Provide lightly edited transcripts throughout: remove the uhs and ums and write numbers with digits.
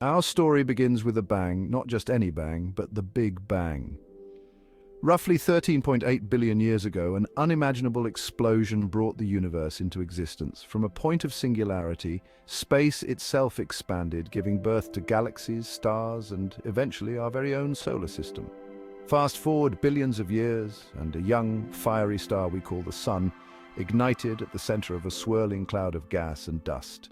Our story begins with a bang, not just any bang, but the Big Bang. Roughly 13.8 billion years ago, an unimaginable explosion brought the universe into existence. From a point of singularity, space itself expanded, giving birth to galaxies, stars, and eventually our very own solar system. Fast forward billions of years, and a young, fiery star we call the Sun ignited at the center of a swirling cloud of gas and dust.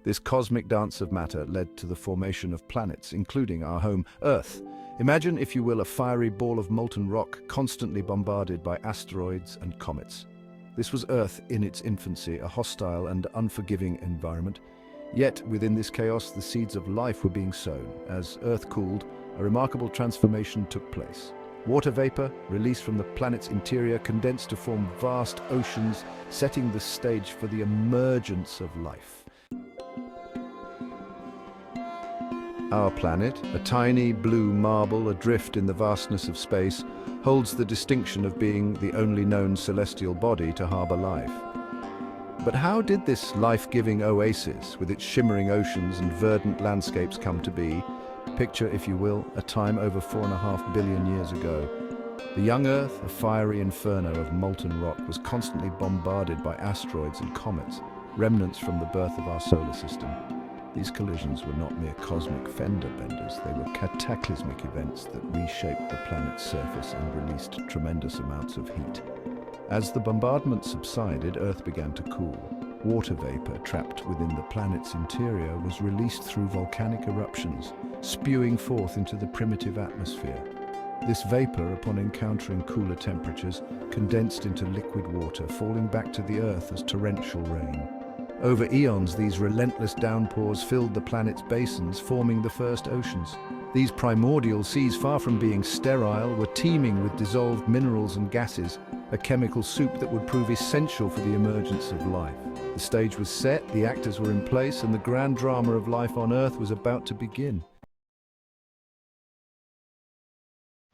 This cosmic dance of matter led to the formation of planets, including our home, Earth. Imagine, if you will, a fiery ball of molten rock constantly bombarded by asteroids and comets. This was Earth in its infancy, a hostile and unforgiving environment. Yet, within this chaos, the seeds of life were being sown. As Earth cooled, a remarkable transformation took place. Water vapor, released from the planet's interior, condensed to form vast oceans, setting the stage for the emergence of life. Our planet, a tiny blue marble adrift in the vastness of space, holds the distinction of being the only known celestial body to harbor life. But how did this life-giving oasis, with its shimmering oceans and verdant landscapes, come to be? Picture, if you will, a time over 4.5 billion years ago. The young Earth, a fiery inferno of molten rock, was constantly bombarded by asteroids and comets, remnants from the birth of our solar system. These collisions were not mere cosmic fender benders, they were cataclysmic events that reshaped the planet's surface and released tremendous amounts of heat. As the bombardment subsided, Earth began to cool. Water vapor trapped within the planet's interior was released through volcanic eruptions, spewing forth into the primitive atmosphere. This vapor, upon encountering cooler temperatures, condensed into liquid water, falling back to the Earth as torrential rain. Over eons, these relentless downpours filled the planet's basins, forming the first oceans. These primordial seas, far from being sterile, were teeming with dissolved minerals and gases, a chemical soup that would prove essential for the emergence of life. The stage was set, the actors were in place, and the grand drama of life on Earth was about to begin.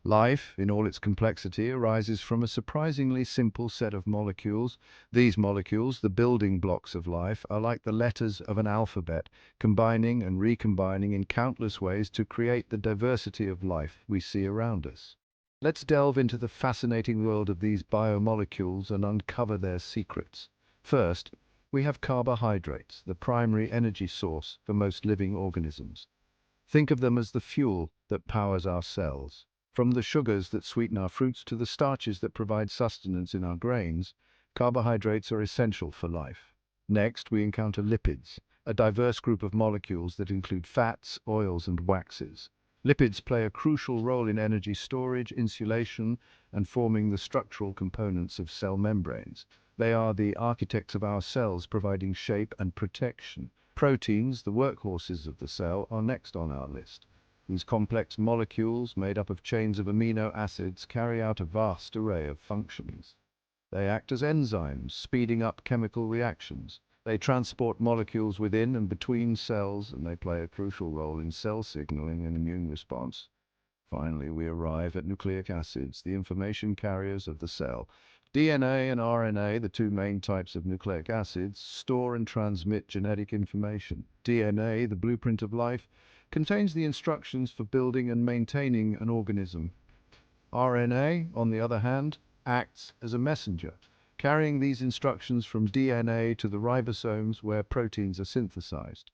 Life, in all its complexity, arises from a surprisingly simple set of molecules. These molecules, the building blocks of life, are like the letters of an alphabet, combining and recombining in countless ways to create the diversity of life we see around us. Let's delve into the fascinating world of these biomolecules and uncover their secrets. First, we have carbohydrates, the primary energy source for most living organisms. Think of them as the fuel that powers our cells. From the sugars that sweeten our fruits to the starches that provide sustenance in our grains, carbohydrates are essential for life. Next, we encounter lipids, a diverse group of molecules that include fats, oils, and waxes. Lipids play a crucial role in energy storage, insulation, and forming the structural components of cell membranes. They are the architects of our cells, providing shape and protection. Proteins, the workhorses of the cell, are next on our list. These complex molecules, made up of chains of amino acids, carry out a vast array of functions. They act as enzymes, speeding up chemical reactions. They transport molecules within and between cells, and they play a crucial role in cell signaling and immune response. Finally, we arrive at nucleic acids, the information carriers of the cell. DNA and RNA, the two main types of nucleic acids, store and transmit genetic information. DNA, the blueprint of life, contains the instructions for building and maintaining an organism. RNA, on the other hand, acts as a messenger, carrying these instructions from DNA to the ribosomes where proteins are synthesized.